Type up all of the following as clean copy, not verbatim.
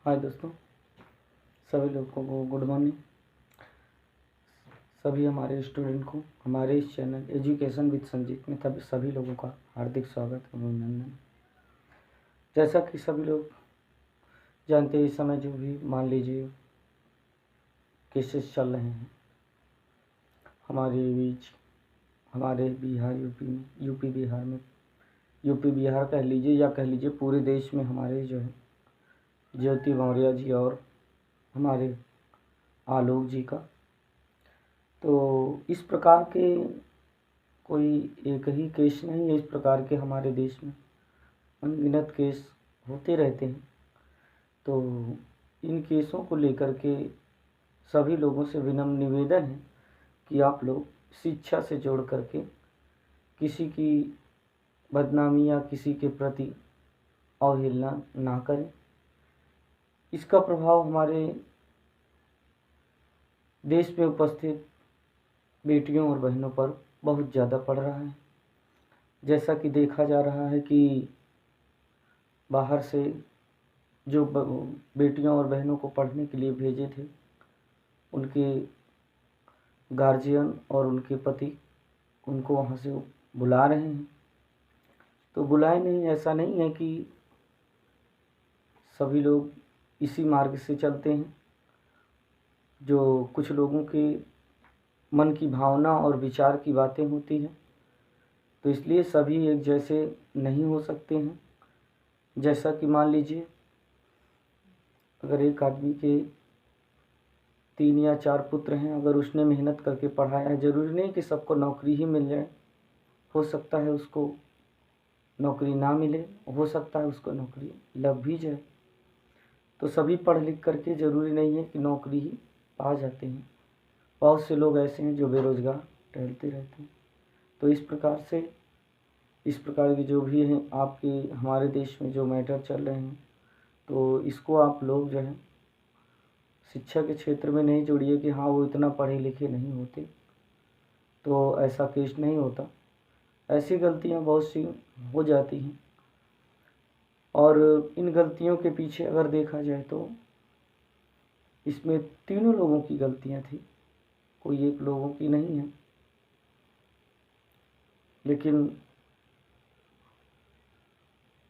हाय दोस्तों, सभी लोगों को गुड मॉर्निंग। सभी हमारे स्टूडेंट को हमारे इस चैनल एजुकेशन विद संजीत में सभी लोगों का हार्दिक स्वागत और अभिनंदन। जैसा कि सभी लोग जानते हैं, इस समय जो भी मान लीजिए केसेस चल रहे हैं हमारे बीच, हमारे बिहार यूपी बिहार में, यूपी बिहार कह लीजिए या कह लीजिए पूरे देश में, हमारे जो है ज्योति मौर्य जी और हमारे आलोक जी का। तो इस प्रकार के कोई एक ही केस नहीं है, इस प्रकार के हमारे देश में अनगिनत केस होते रहते हैं। तो इन केसों को लेकर के सभी लोगों से विनम्र निवेदन है कि आप लोग शिक्षा से जोड़ करके किसी की बदनामी या किसी के प्रति अवहेलना ना करें। इसका प्रभाव हमारे देश में उपस्थित बेटियों और बहनों पर बहुत ज़्यादा पड़ रहा है। जैसा कि देखा जा रहा है कि बाहर से जो बेटियों और बहनों को पढ़ने के लिए भेजे थे, उनके गार्जियन और उनके पति उनको वहाँ से बुला रहे हैं। तो बुलाए नहीं, ऐसा नहीं है कि सभी लोग इसी मार्ग से चलते हैं। जो कुछ लोगों के मन की भावना और विचार की बातें होती हैं, तो इसलिए सभी एक जैसे नहीं हो सकते हैं। जैसा कि मान लीजिए अगर एक आदमी के 3 या 4 पुत्र हैं, अगर उसने मेहनत करके पढ़ाया है, ज़रूरी नहीं कि सबको नौकरी ही मिल जाए। हो सकता है उसको नौकरी ना मिले, हो सकता है उसको नौकरी लग भी जाए। तो सभी पढ़ लिख करके ज़रूरी नहीं है कि नौकरी ही पा जाते हैं। बहुत से लोग ऐसे हैं जो बेरोज़गार टहलते रहते हैं। तो इस प्रकार के जो भी हैं आपके हमारे देश में जो मैटर चल रहे हैं, तो इसको आप लोग जो है शिक्षा के क्षेत्र में नहीं जोड़िए कि हाँ वो इतना पढ़े लिखे नहीं होते, तो ऐसा केस नहीं होता। ऐसी गलतियाँ बहुत सी हो जाती हैं और इन गलतियों के पीछे अगर देखा जाए तो इसमें तीनों लोगों की गलतियाँ थी, कोई एक लोगों की नहीं है। लेकिन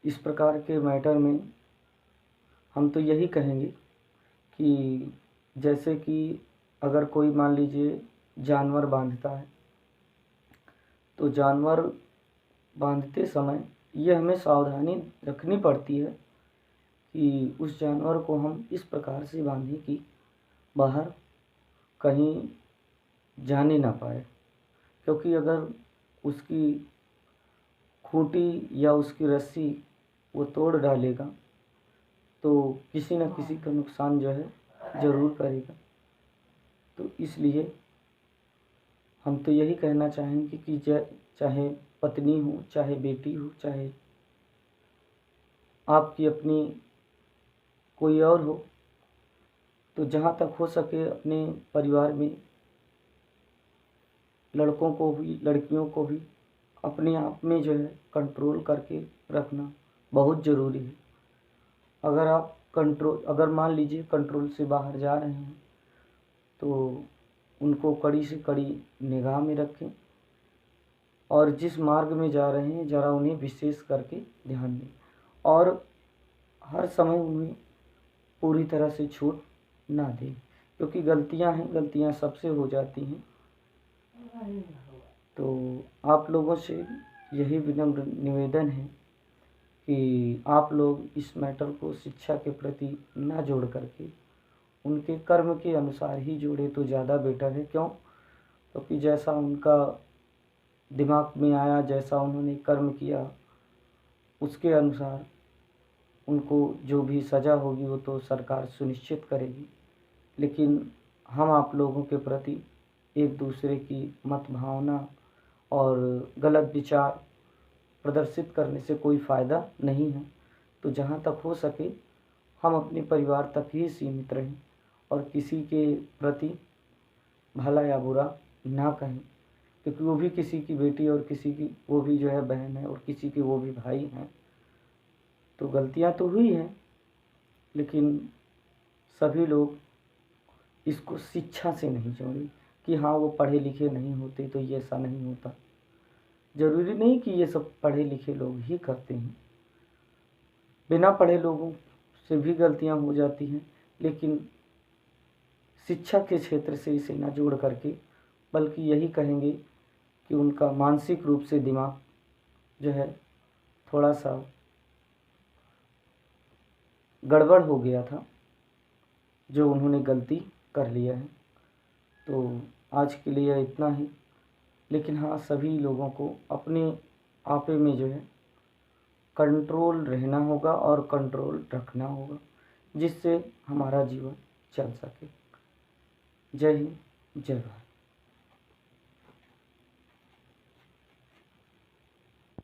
इस प्रकार के मैटर में हम तो यही कहेंगे कि जैसे कि अगर कोई मान लीजिए जानवर बांधता है, तो जानवर बांधते समय ये हमें सावधानी रखनी पड़ती है कि उस जानवर को हम इस प्रकार से बांधें कि बाहर कहीं जाने ना पाए। क्योंकि अगर उसकी खूंटी या उसकी रस्सी वो तोड़ डालेगा तो किसी न किसी का नुकसान जो है ज़रूर करेगा। तो इसलिए हम तो यही कहना चाहेंगे कि चाहे पत्नी हो, चाहे बेटी हो, चाहे आपकी अपनी कोई और हो, तो जहाँ तक हो सके अपने परिवार में लड़कों को भी लड़कियों को भी अपने आप में जो है कंट्रोल करके रखना बहुत ज़रूरी है। अगर मान लीजिए कंट्रोल से बाहर जा रहे हैं, तो उनको कड़ी से कड़ी निगाह में रखें और जिस मार्ग में जा रहे हैं ज़रा उन्हें विशेष करके ध्यान दें और हर समय उन्हें पूरी तरह से छूट ना दें, क्योंकि गलतियां हैं, गलतियां सबसे हो जाती हैं। तो आप लोगों से यही विनम्र निवेदन है कि आप लोग इस मैटर को शिक्षा के प्रति ना जोड़ करके उनके कर्म के अनुसार ही जोड़े तो ज़्यादा बेटर है। क्यों? क्योंकि जैसा उनका दिमाग में आया, जैसा उन्होंने कर्म किया, उसके अनुसार उनको जो भी सज़ा होगी वो तो सरकार सुनिश्चित करेगी। लेकिन हम आप लोगों के प्रति एक दूसरे की मत भावना और गलत विचार प्रदर्शित करने से कोई फ़ायदा नहीं है। तो जहाँ तक हो सके हम अपने परिवार तक ही सीमित रहें और किसी के प्रति भला या बुरा ना कहें, क्योंकि वो भी किसी की बेटी और किसी की वो भी जो है बहन है और किसी के वो भी भाई हैं। तो गलतियाँ तो हुई हैं, लेकिन सभी लोग इसको शिक्षा से नहीं जोड़ें कि हाँ वो पढ़े लिखे नहीं होते तो ये ऐसा नहीं होता। ज़रूरी नहीं कि ये सब पढ़े लिखे लोग ही करते हैं, बिना पढ़े लोगों से भी गलतियाँ हो जाती हैं, लेकिन शिक्षा के क्षेत्र से इसे ना जोड़ करके, बल्कि यही कहेंगे कि उनका मानसिक रूप से दिमाग जो है थोड़ा सा गड़बड़ हो गया था, जो उन्होंने गलती कर लिया है। तो आज के लिए इतना ही, लेकिन हाँ सभी लोगों को अपने आपे में जो है कंट्रोल रहना होगा और कंट्रोल रखना होगा, जिससे हमारा जीवन चल सके। जय हिंद, जय भारत।